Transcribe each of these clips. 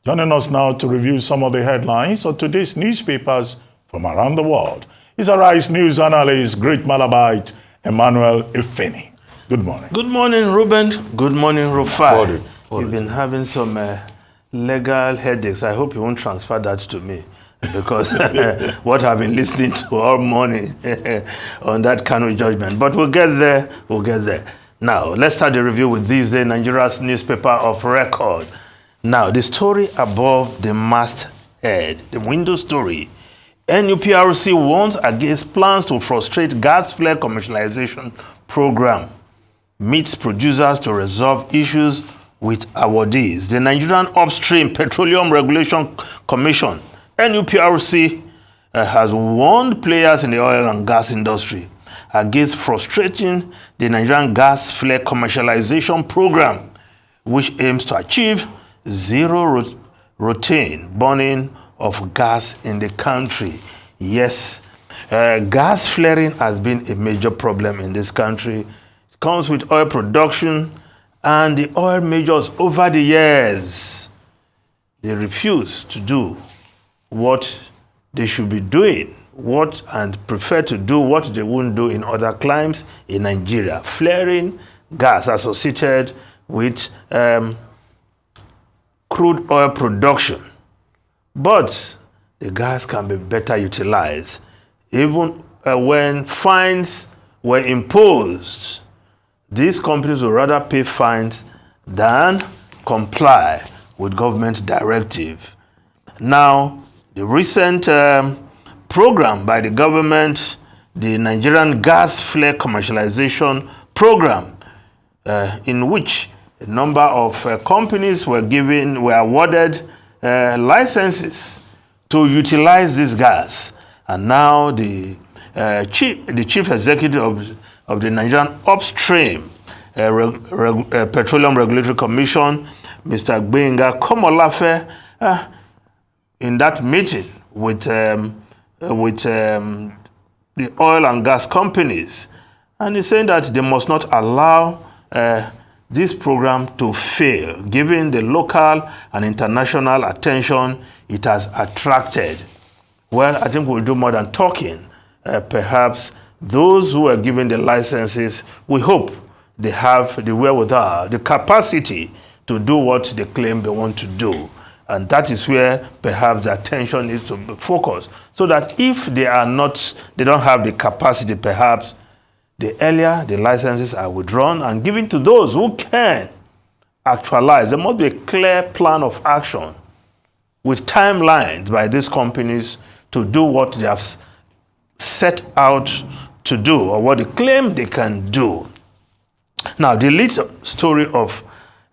Joining us now to review some of the headlines of today's newspapers from around the world is Arise News analyst, great Malabite, Emmanuel Ifeni. Good morning. Good morning, Ruben. Good morning, Rufai. You've been having some legal headaches. I hope you won't transfer that to me, because what I've been listening to all morning on that kind of judgment. But we'll get there. We'll get there. Now, let's start the review with this day, Nigeria's newspaper of record. Now, the story above the masthead, the window story. NUPRC warns against plans to frustrate gas flare commercialization program. Meets producers to resolve issues with awardees. The Nigerian Upstream Petroleum Regulation Commission, NUPRC, has warned players in the oil and gas industry against frustrating the Nigerian gas flare commercialization program, which aims to achieve zero routine burning of gas in the country. Yes, gas flaring has been a major problem in this country. It comes with oil production, and the oil majors over the years, they refuse to do what they should be doing, and prefer to do what they wouldn't do in other climes in Nigeria. Flaring gas associated with crude oil production. But the gas can be better utilized. Even when fines were imposed, these companies would rather pay fines than comply with government directive. Now, the recent program by the government, the Nigerian Gas Flare Commercialization Program, in which a number of companies were awarded licenses to utilize this gas. And now the chief executive of the Nigerian Upstream Petroleum Regulatory Commission, Mr. Gbenga Komolafe, in that meeting with the oil and gas companies, and he's saying that they must not allow this program to fail, given the local and international attention it has attracted. Well, I think we'll do more than talking. Perhaps those who are given the licenses, we hope they have the wherewithal, the capacity to do what they claim they want to do. And that is where perhaps the attention needs to be focused. So that if they don't have the capacity, perhaps the earlier the licenses are withdrawn and given to those who can actualize. There must be a clear plan of action with timelines by these companies to do what they have set out to do, or what they claim they can do. Now, the lead story of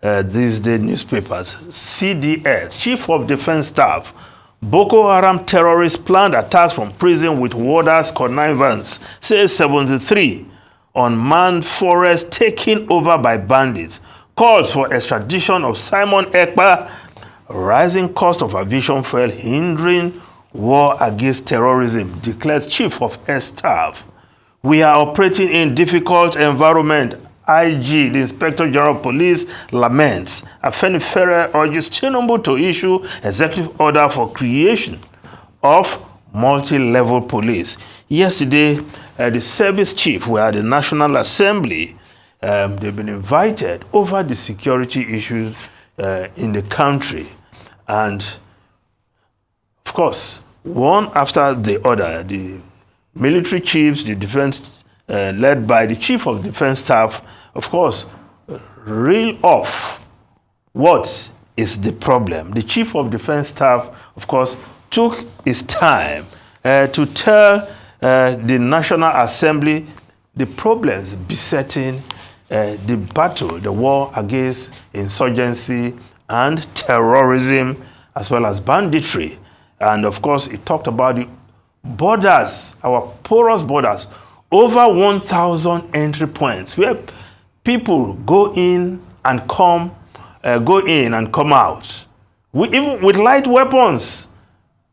these day newspapers, CDS, Chief of Defense Staff, Boko Haram terrorists planned attacks from prison with warders connivance, says 73. Unmanned forest taken over by bandits. Calls for extradition of Simon Ekpa. Rising cost of aviation fuel hindering war against terrorism, declares Chief of Air Staff. We are operating in difficult environment. IG, the Inspector General of Police, laments. Afenifere urges Tinubu to issue executive order for creation of multi-level police. Yesterday, the service chief were at the National Assembly. They've been invited over the security issues in the country. And, of course, one after the other, the military chiefs, the defense, led by the Chief of Defense Staff, of course, reel off what is the problem. The Chief of Defense Staff, of course, took his time to tell the National Assembly the problems besetting the battle, the war against insurgency and terrorism, as well as banditry. And of course, he talked about the borders, our porous borders, over 1,000 entry points where people go in and come out, even with light weapons,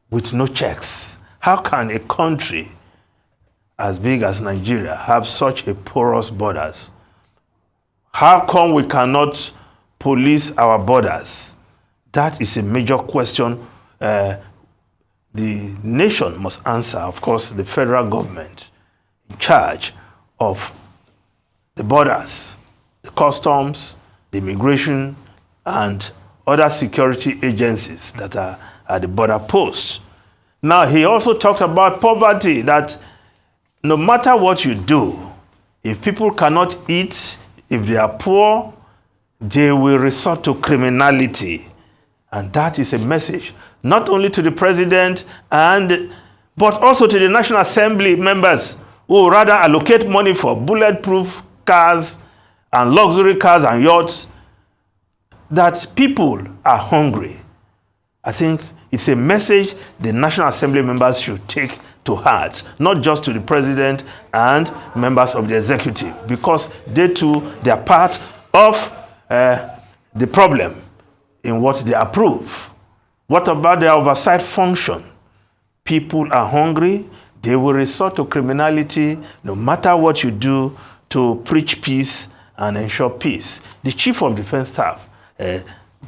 with no checks. How can a country as big as Nigeria have such a porous borders? How come we cannot police our borders? That is a major question the nation must answer. Of course, the federal government in charge of the borders, the customs, the immigration, and other security agencies that are at the border posts. Now, he also talked about poverty, that no matter what you do, if people cannot eat, if they are poor, they will resort to criminality. And that is a message not only to the president, but also to the National Assembly members who rather allocate money for bulletproof cars and luxury cars and yachts, that people are hungry. I think it's a message the National Assembly members should take to heart, not just to the president and members of the executive, because they too, they are part of the problem in what they approve. What about their oversight function? People are hungry, they will resort to criminality no matter what you do to preach peace and ensure peace. The Chief of Defense Staff,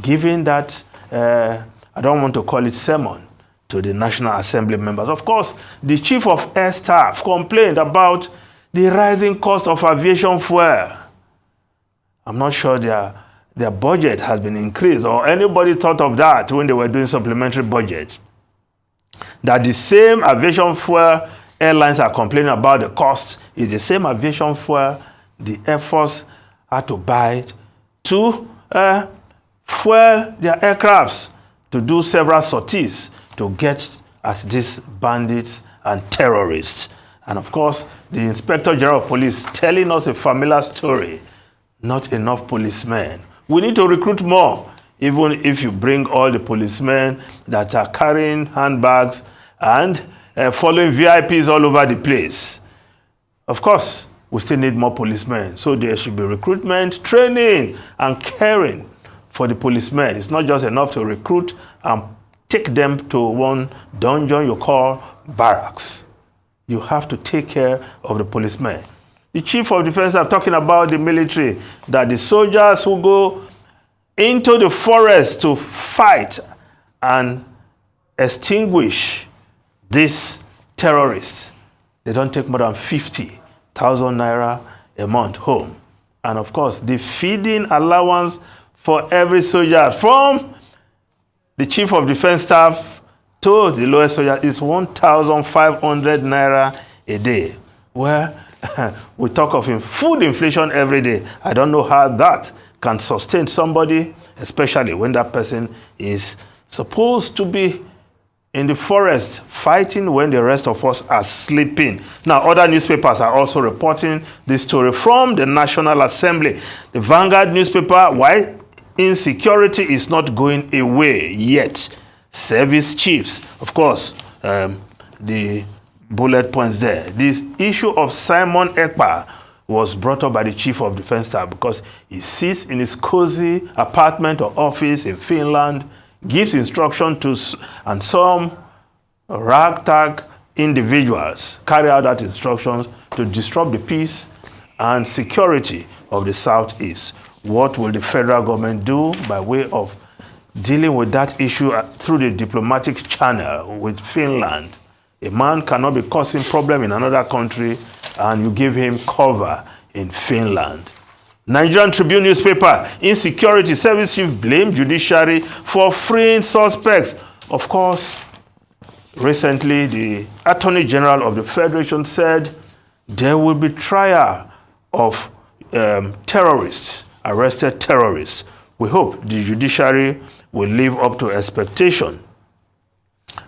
giving that, I don't want to call it sermon, to the National Assembly members. Of course, the Chief of Air Staff complained about the rising cost of aviation fuel. I'm not sure their budget has been increased, or anybody thought of that when they were doing supplementary budget. That the same aviation fuel airlines are complaining about the cost is the same aviation fuel the Air Force had to buy to fuel their aircrafts to do several sorties to get at these bandits and terrorists. And of course, the Inspector General of Police telling us a familiar story. Not enough policemen. We need to recruit more, even if you bring all the policemen that are carrying handbags and following VIPs all over the place. Of course, we still need more policemen. So there should be recruitment, training, and caring for the policemen. It's not just enough to recruit and take them to one dungeon you call barracks. You have to take care of the policemen. The Chief of Defense are talking about the military, that the soldiers who go into the forest to fight and extinguish these terrorists, they don't take more than 50,000 naira a month home. And of course, the feeding allowance for every soldier from the Chief of Defense Staff to the lowest soldier is 1,500 naira a day. Where we talk of food inflation every day. I don't know how that can sustain somebody, especially when that person is supposed to be in the forest fighting when the rest of us are sleeping. Now, other newspapers are also reporting this story from the National Assembly. The Vanguard newspaper, why insecurity is not going away yet. Service chiefs, of course, the bullet points there. This issue of Simon Ekpa was brought up by the Chief of Defense Staff because he sits in his cozy apartment or office in Finland, gives instruction to, and some ragtag individuals carry out that instructions to disrupt the peace and security of the Southeast. What will the federal government do by way of dealing with that issue through the diplomatic channel with Finland? A man cannot be causing problem in another country and you give him cover in Finland. Nigerian Tribune newspaper, insecurity service chief blame judiciary for freeing suspects. Of course, recently the Attorney General of the Federation said there will be trial of terrorists, arrested terrorists. We hope the judiciary will live up to expectation.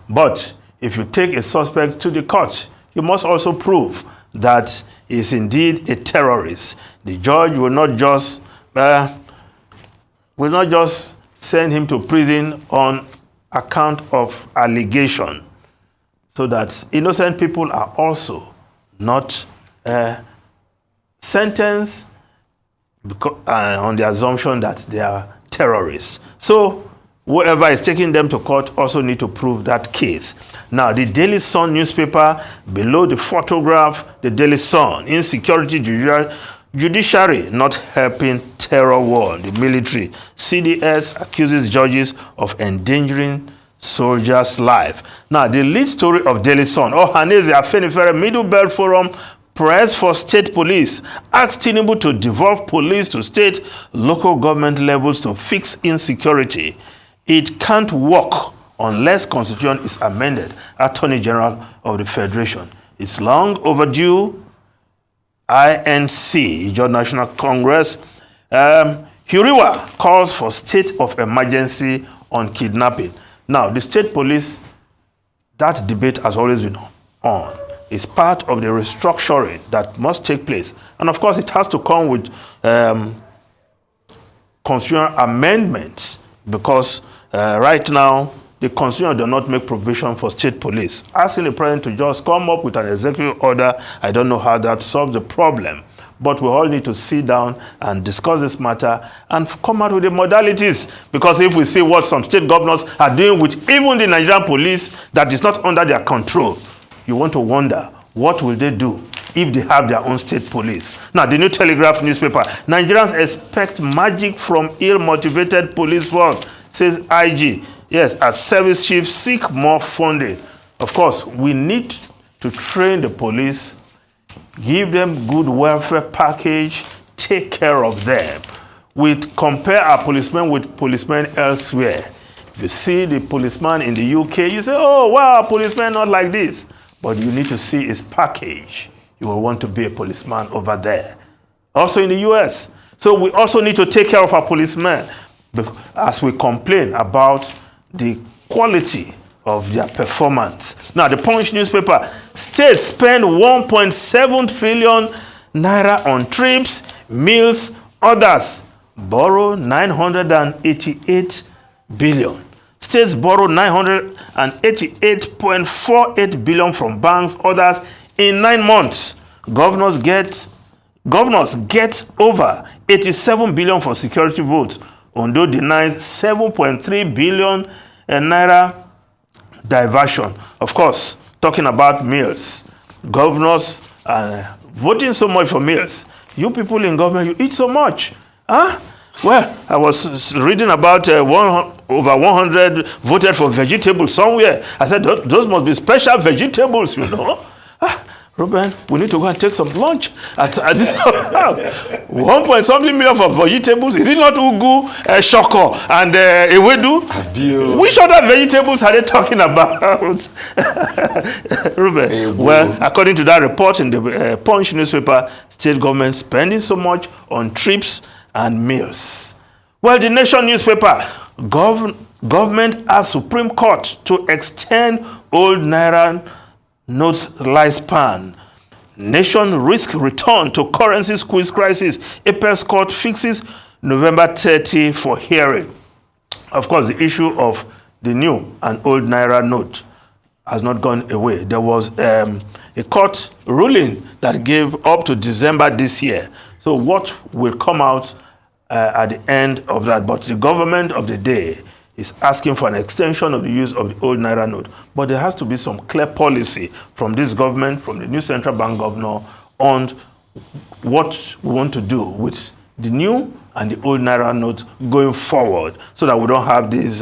But if you take a suspect to the court, you must also prove that he is indeed a terrorist. The judge will not just send him to prison on account of allegation, so that innocent people are also not sentenced on the assumption that they are terrorists. So whoever is taking them to court also need to prove that case. Now, the Daily Sun newspaper, below the photograph, the Daily Sun, insecurity Judiciary not helping terror war. The military. CDS accuses judges of endangering soldiers' life. Now, the lead story of Daily Sun. Ohaneze Afenifere Middle Belt Forum press for state police. Asks Tinubu to devolve police to state, local government levels to fix insecurity. It can't work unless Constitution is amended. Attorney General of the Federation. It's long overdue. INC, Ijaw National Congress. Huriwa calls for state of emergency on kidnapping. Now, the state police, that debate has always been on. It's part of the restructuring that must take place. And of course, it has to come with constitutional amendments because right now, the Constitution does not make provision for state police. Asking the president to just come up with an executive order, I don't know how that solves the problem. But we all need to sit down and discuss this matter and come out with the modalities. Because if we see what some state governors are doing with even the Nigerian police that is not under their control, you want to wonder, what will they do if they have their own state police? Now, the New Telegraph newspaper, Nigerians expect magic from ill-motivated police force, says IG. Yes, as service chiefs seek more funding. Of course, we need to train the police, give them good welfare package, take care of them. We compare our policemen with policemen elsewhere. If you see the policeman in the UK, you say, oh, wow, policeman not like this. But you need to see his package. You will want to be a policeman over there. Also in the US. So we also need to take care of our policemen as we complain about the quality of their performance. Now, the Punch newspaper, states spend 1.7 trillion naira on trips, meals, others borrow 988 billion. States borrow 988.48 billion from banks, others in 9 months. Governors get over 87 billion for security votes. Ondo denies 7.3 billion naira diversion. Of course, talking about meals. Governors are voting so much for meals. You people in government, you eat so much. Huh? Well, I was reading about over 100 voted for vegetables somewhere. I said, those must be special vegetables, you know. Ruben, we need to go and take some lunch at this house. 1.something million for vegetables. Is it not ugu, shoko, and ewedu? Which other vegetables are they talking about? Ruben, well, according to that report in the Punch newspaper, state government spending so much on trips and meals. Well, the Nation newspaper, government asks Supreme Court to extend old Naira notes lifespan. Nation risk return to currency squeeze crisis. Apex Court fixes November 30 for hearing. Of course, the issue of the new and old Naira note has not gone away. There was a court ruling that gave up to December this year. So what will come out at the end of that? But the government of the day is asking for an extension of the use of the old Naira note. But there has to be some clear policy from this government, from the new central bank governor, on what we want to do with the new and the old Naira note going forward, so that we don't have this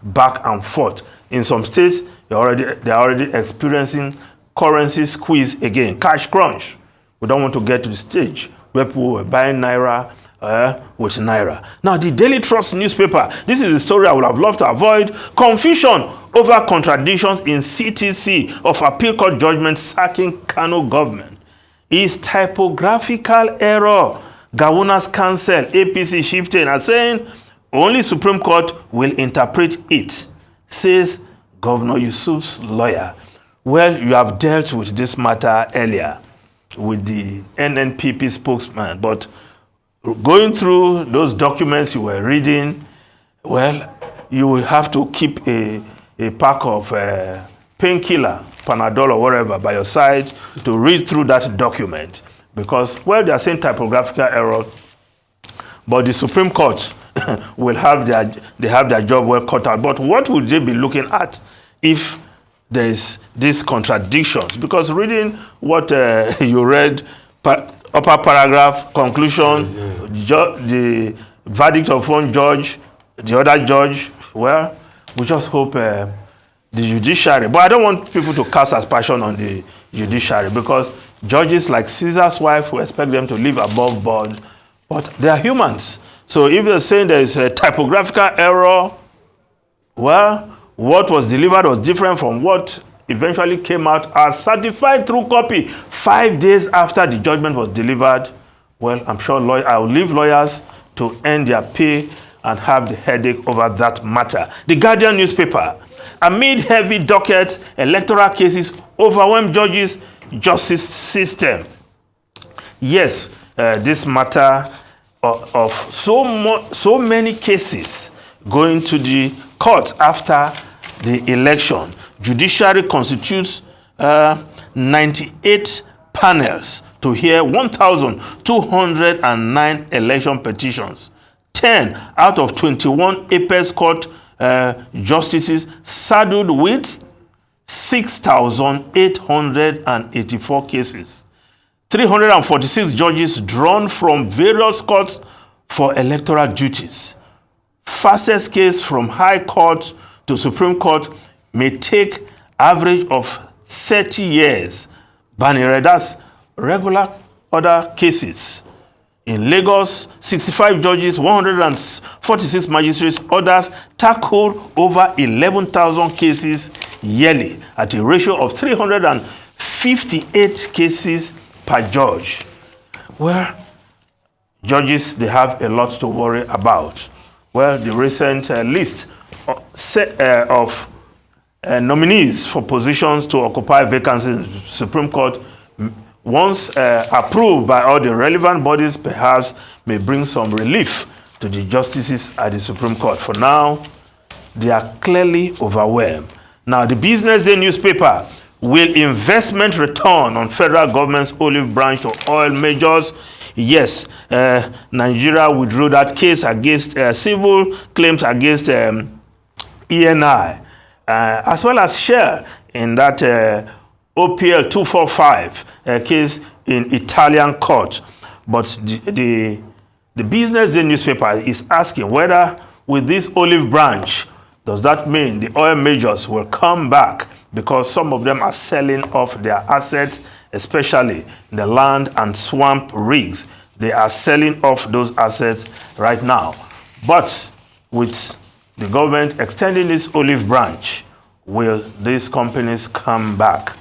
back and forth. In some states, they're already experiencing currency squeeze again, cash crunch. We don't want to get to the stage where people were buying Naira with Naira. Now, the Daily Trust newspaper, this is a story I would have loved to avoid. Confusion over contradictions in CTC of appeal court judgment sacking Kano government. Is typographical error. Gawuna's counsel, APC shifting and saying only Supreme Court will interpret it, says Governor Yusuf's lawyer. Well, you have dealt with this matter earlier with the NNPP spokesman, but going through those documents you were reading, well, you will have to keep a pack of painkiller, Panadol or whatever by your side to read through that document. Because, well, they are saying typographical error, but the Supreme Court will have their job well cut out. But what would they be looking at if there's these contradictions? Because reading what you read upper paragraph, conclusion, the verdict of one judge, the other judge. Well, we just hope the judiciary, but I don't want people to cast aspersion on the judiciary, because judges like Caesar's wife, we expect them to live above board, but they are humans. So if they're saying there is a typographical error, well, what was delivered was different from what eventually came out as certified through copy 5 days after the judgment was delivered. Well, I'm sure I will leave lawyers to earn their pay and have the headache over that matter. The Guardian newspaper: amid heavy docket, electoral cases overwhelm judges' justice system. Yes, this matter of so many cases going to the court after the election. Judiciary constitutes 98 panels to hear 1,209 election petitions. 10 out of 21 apex court justices saddled with 6,884 cases. 346 judges drawn from various courts for electoral duties. Fastest case from High Court to Supreme Court may take average of 30 years. Banire, that's regular other cases. In Lagos, 65 judges, 146 magistrates, others tackle over 11,000 cases yearly at a ratio of 358 cases per judge. Well, judges, they have a lot to worry about. Well, the recent list of nominees for positions to occupy vacancies in the Supreme Court, once approved by all the relevant bodies, perhaps may bring some relief to the justices at the Supreme Court. For now, they are clearly overwhelmed. Now, the Business Day newspaper: will investment return on federal government's olive branch to oil majors? Yes, Nigeria withdrew that case against civil claims against ENI, as well as share in that OPL 245 case in Italian court. But the Business Day newspaper is asking whether with this olive branch, does that mean the oil majors will come back? Because some of them are selling off their assets, especially the land and swamp rigs. They are selling off those assets right now. But with the government extending this olive branch, will these companies come back?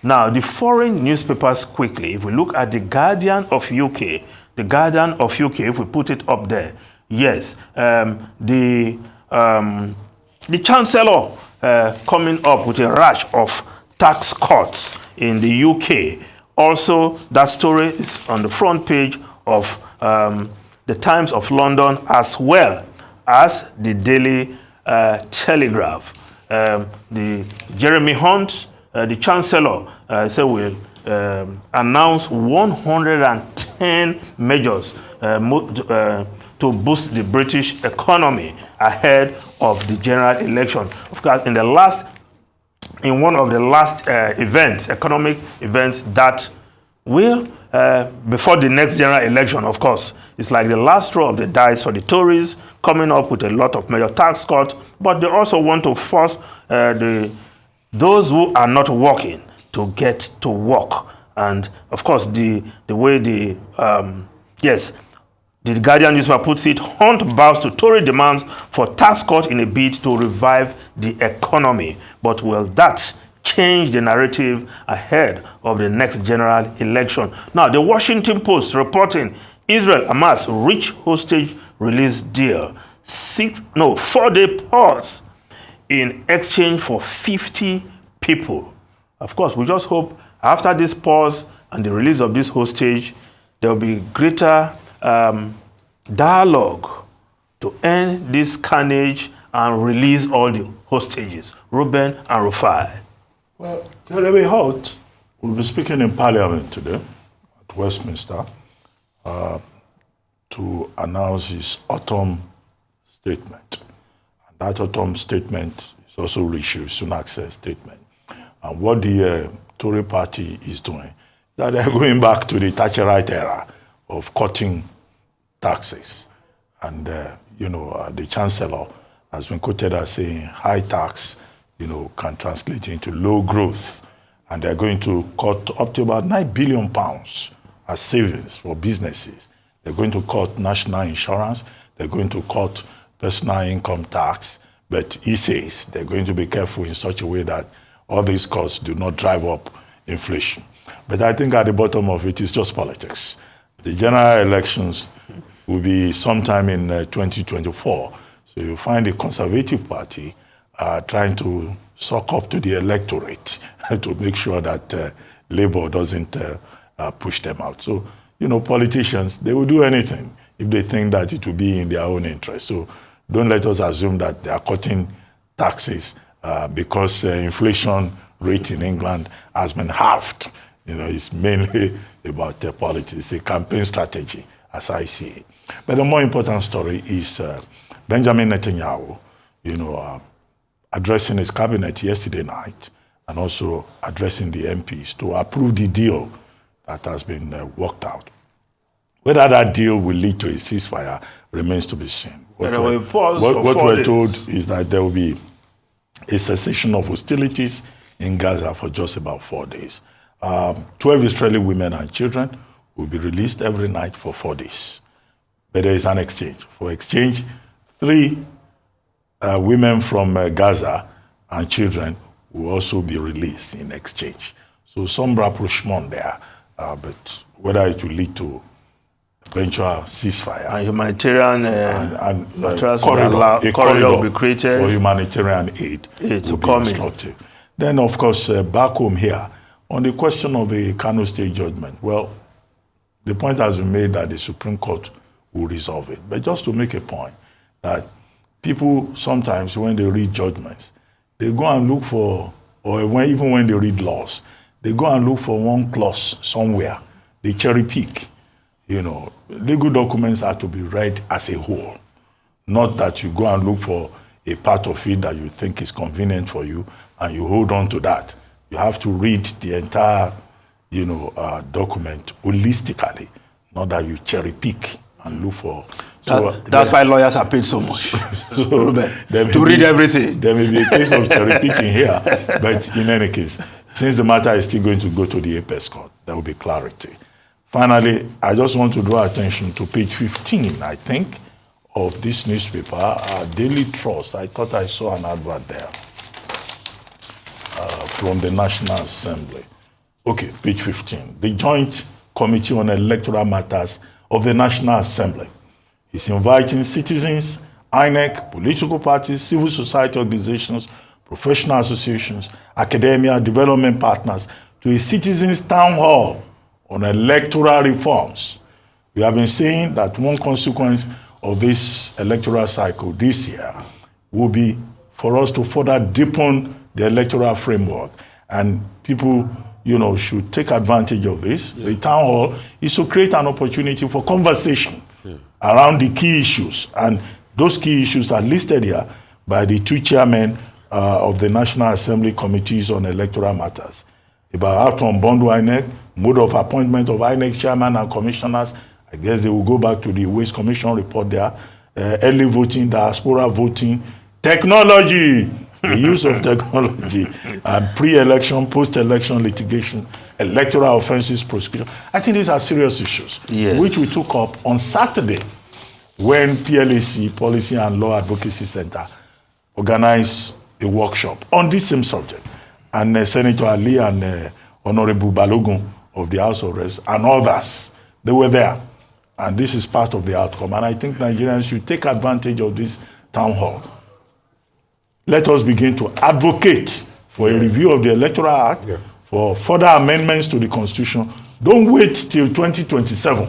Now, the foreign newspapers quickly, if we look at the Guardian of UK, if we put it up there, yes, the Chancellor coming up with a rash of tax cuts in the UK. Also, that story is on the front page of the Times of London, as well as the Daily Telegraph. The Jeremy Hunt, the Chancellor, said will announce 110 measures to boost the British economy ahead of the general election. Of course, in one of the last economic events that will, before the next general election, of course, it's like the last throw of the dice for the Tories, coming up with a lot of major tax cuts, but they also want to force those who are not working to get to work. And of course, the way the Guardian newspaper puts it, Hunt bows to Tory demands for tax cut in a bid to revive the economy. But will that change the narrative ahead of the next general election? Now, the Washington Post reporting Israel-Hamas reach hostage release deal. 4-day pause in exchange for 50 people. Of course, we just hope after this pause and the release of this hostage, there will be greater dialogue to end this carnage and release all the hostages, Reuben and Rufai. Well, Jeremy Hunt will be speaking in Parliament today at Westminster to announce his autumn statement. And that autumn statement is also Rishi Sunak's statement. And what the Tory party is doing that they're going back to the Thatcherite era of cutting taxes. And, the chancellor has been quoted as saying high tax, can translate into low growth. And they're going to cut up to about £9 billion as savings for businesses. They're going to cut national insurance. They're going to cut personal income tax. But he says they're going to be careful in such a way that all these cuts do not drive up inflation. But I think at the bottom of it is just politics. The general elections will be sometime in 2024. So you find the Conservative Party trying to suck up to the electorate to make sure that Labour doesn't push them out. So, politicians, they will do anything if they think that it will be in their own interest. So don't let us assume that they are cutting taxes because inflation rate in England has been halved. It's mainly about politics. It's a campaign strategy, as I see it. But the more important story is Benjamin Netanyahu, addressing his cabinet yesterday night and also addressing the MPs to approve the deal that has been worked out. Whether that deal will lead to a ceasefire remains to be seen. What we're told is that there will be a cessation of hostilities in Gaza for just about 4 days. 12 Israeli women and children will be released every night for 4 days. But there is an exchange. For exchange, 3 women from Gaza and children will also be released in exchange. So some rapprochement there, but whether it will lead to eventual ceasefire. And humanitarian corridor will be created for humanitarian aid to be come instructive. Then, of course, back home here, on the question of the Kano State judgment, well, the point has been made that the Supreme Court will resolve it. But just to make a point, that people sometimes, when they read judgments, they go and look for, even when they read laws, they go and look for one clause somewhere. They cherry pick. Legal documents are to be read as a whole, not that you go and look for a part of it that you think is convenient for you and you hold on to that. You have to read the entire, document holistically, not that you cherry pick and look for. That's why lawyers are paid so much to read everything. There may be a case of cherry picking here, but in any case, since the matter is still going to go to the apex court, there will be clarity. Finally, I just want to draw attention to page 15, I think, of this newspaper, Daily Trust. I thought I saw an advert there from the National Assembly. Okay, page 15. The Joint Committee on Electoral Matters of the National Assembly is inviting citizens, INEC, political parties, civil society organizations, professional associations, academia, development partners to a citizens' town hall on electoral reforms. We have been saying that one consequence of this electoral cycle this year will be for us to further deepen the electoral framework. And people, should take advantage of this. Yeah. The town hall is to create an opportunity for conversation around the key issues. And those key issues are listed here by the 2 chairmen of the National Assembly Committees on Electoral Matters. About how to unbundle INEC, mode of appointment of INEC chairman and commissioners. I guess they will go back to the Waste Commission report there. Early voting, diaspora voting, technology, the use of technology, and pre-election, post-election litigation, electoral offenses prosecution. I think these are serious issues, which we took up on Saturday when PLAC, Policy and Law Advocacy Center, organized a workshop on this same subject. And Senator Ali and Honorable Balogun of the House of Reps and others, they were there. And this is part of the outcome. And I think Nigerians should take advantage of this town hall. Let us begin to advocate for a review of the Electoral Act, for further amendments to the Constitution. Don't wait till 2027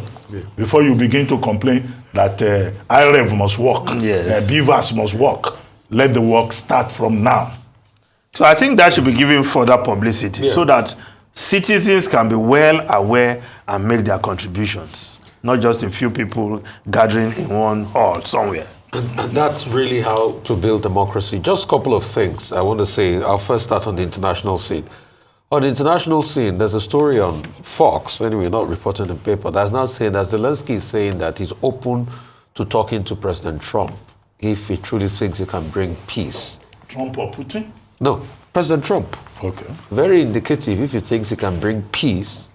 before you begin to complain that IREV must work, BVAS must work. Let the work start from now. So I think that should be given further publicity so that citizens can be well aware and make their contributions, not just a few people gathering in one hall somewhere. And that's really how to build democracy. Just a couple of things I want to say. I'll first start on the international scene. On the international scene, there's a story on Fox, anyway, not reported in the paper, that's now saying that Zelensky is saying that he's open to talking to President Trump if he truly thinks he can bring peace. Trump or Putin? No, President Trump. Okay. Very indicative if he thinks he can bring peace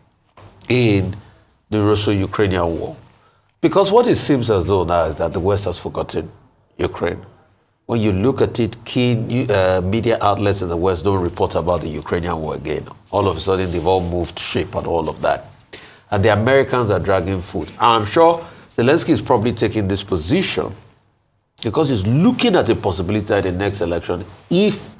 in the Russo-Ukrainian war. Because what it seems as though now is that the West has forgotten Ukraine. When you look at it, key media outlets in the West don't report about the Ukrainian war again. All of a sudden, they've all moved ship and all of that. And the Americans are dragging foot. And I'm sure Zelensky is probably taking this position because he's looking at the possibility that in the next election, if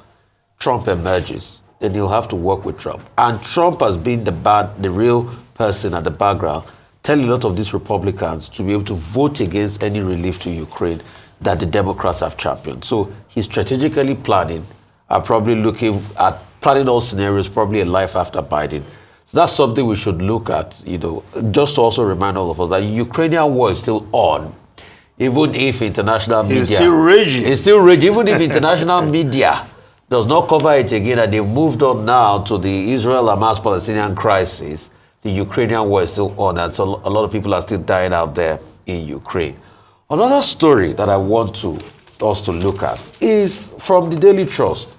Trump emerges, then he'll have to work with Trump. And Trump has been the real person at the background, telling a lot of these Republicans to be able to vote against any relief to Ukraine that the Democrats have championed. So he's strategically planning, probably looking at planning all scenarios, probably a life after Biden. So that's something we should look at, just to also remind all of us that the Ukrainian war is still on, even if international media... It's still raging. It's still raging, even if international media does not cover it again, and they've moved on now to the Israel-Hamas-Palestinian crisis. The Ukrainian war is still on, and so a lot of people are still dying out there in Ukraine. Another story that I want us to look at is from the Daily Trust.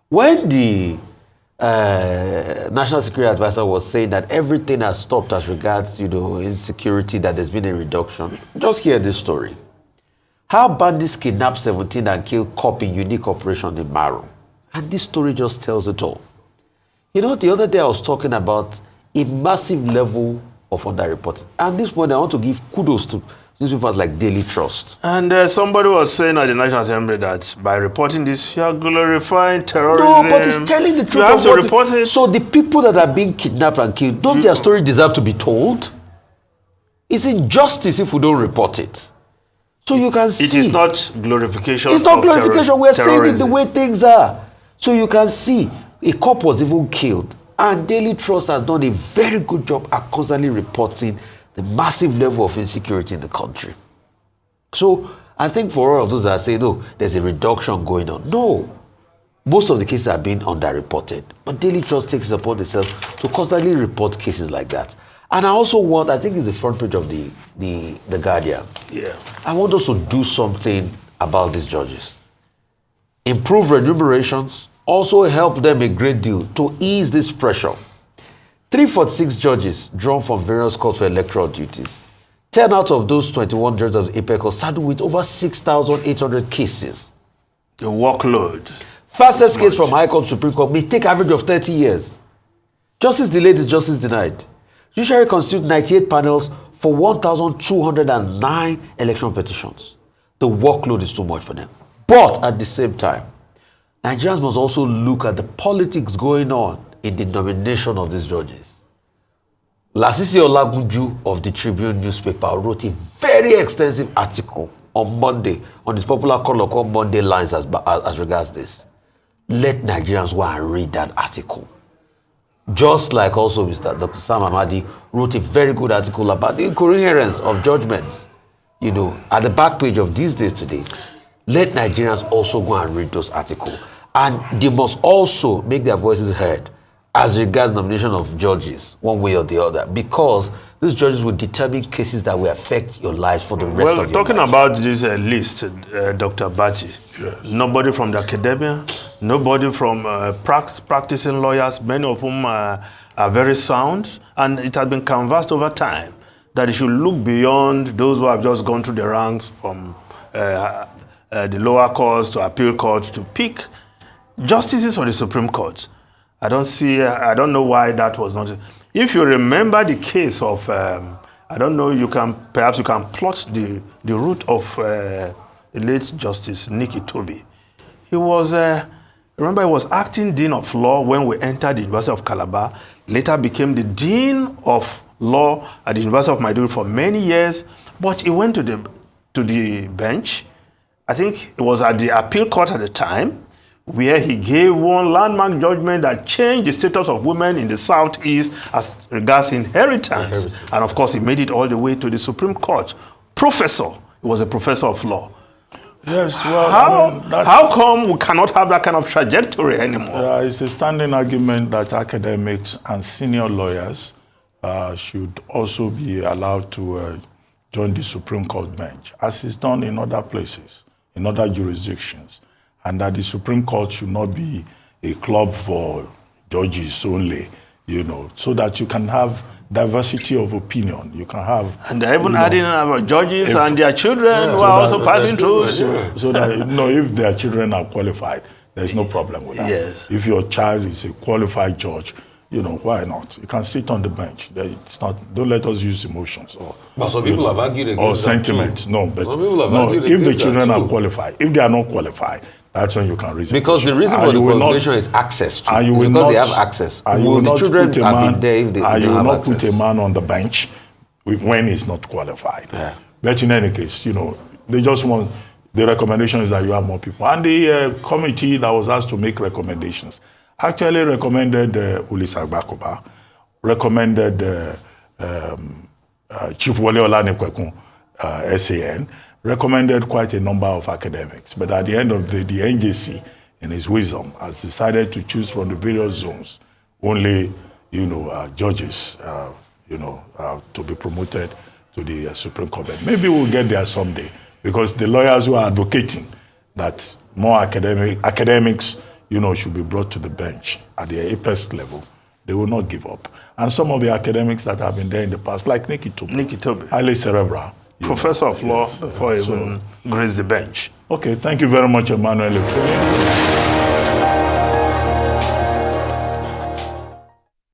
When the National Security Advisor was saying that everything has stopped as regards, insecurity, that there's been a reduction, just hear this story. How bandits kidnapped 17 and killed cop in unique operation in Maru. And this story just tells it all. The other day I was talking about a massive level of underreporting. And this morning I want to give kudos to newspapers like Daily Trust. And somebody was saying at the National Assembly that by reporting this, you are glorifying terrorism. No, but it's telling the truth. You have to report it. So the people that are being kidnapped and killed, don't their story deserve to be told? It's injustice if we don't report it. So you can see. It is not glorification. It's not glorification. We're terrorism. saying it the way things are. So you can see a cop was even killed. And Daily Trust has done a very good job at constantly reporting the massive level of insecurity in the country. So I think for all of those that say, no, there's a reduction going on. No. Most of the cases are being underreported. But Daily Trust takes it upon itself to constantly report cases like that. And I also want, I think it's the front page of the Guardian. Yeah. I want us to do something about these judges. Improve remunerations, also help them a great deal to ease this pressure. 346 judges drawn from various courts for electoral duties. 10 out of those 21 judges of the APEC saddled with over 6,800 cases. The workload. Fastest case from High Court to Supreme Court may take average of 30 years. Justice delayed is justice denied. Judiciary constitutes 98 panels for 1,209 election petitions. The workload is too much for them. But at the same time, Nigerians must also look at the politics going on in the nomination of these judges. Lasisi Olagunju of the Tribune newspaper wrote a very extensive article on Monday on his popular column called Monday Lines as regards this. Let Nigerians go and read that article. Just like also Mr. Dr. Sam Amadi wrote a very good article about the incoherence of judgments, at the back page of These Days Today. Let Nigerians also go and read those articles. And they must also make their voices heard as regards nomination of judges, one way or the other, because these judges will determine cases that will affect your life for the rest of your life. Well, talking about this list, Dr. Bachi, Yes. Nobody from the academia, nobody from practicing lawyers, many of whom are very sound, and it has been canvassed over time that it should look beyond those who have just gone through the ranks from the lower courts to appeal courts to pick justices for the Supreme Court. I don't know why that was not. If you remember the case of, I don't know, perhaps you can plot the route of the late Justice Nicky Toby. He was, remember, he was acting Dean of Law when we entered the University of Calabar, later became the Dean of Law at the University of Maiduguri for many years, but he went to the bench. I think it was at the appeal court at the time, where he gave one landmark judgment that changed the status of women in the Southeast as regards inheritance. And of course, he made it all the way to the Supreme Court. He was a professor of law. Yes, well, How come we cannot have that kind of trajectory anymore? It's a standing argument that academics and senior lawyers should also be allowed to join the Supreme Court bench, as is done in other places, in other jurisdictions, and that the Supreme Court should not be a club for judges only, so that you can have diversity of opinion. You can have... And they're even adding about judges and their children who are also passing through. So that, if their children are qualified, there's no problem with that. Yes. If your child is a qualified judge, why not? You can sit on the bench. It's not. Don't let us use emotions but some people have argued against or sentiments. No, but some people have argued if the against children that are too. qualified, if they are not qualified, that's when you can reason. Because the reason for the qualification is access to. And you will because not, they have access. And you will the not children put a have man, been there if they and you don't will have not access. put a man on the bench when he's not qualified. Yeah. But in any case, they just want, the recommendation is that you have more people. And the committee that was asked to make recommendations actually recommended Ulisa Agbakoba, recommended Chief Wale Olanipekun, SAN, recommended quite a number of academics. But at the end of the NJC, in his wisdom, has decided to choose from the various zones only, judges, to be promoted to the Supreme Court. Maybe we'll get there someday, because the lawyers who are advocating that more academics, should be brought to the bench at the apex level, they will not give up. And some of the academics that have been there in the past, like Nikki Tobe, highly cerebral, professor of law before even grace the bench. Okay, thank you very much, Emmanuel.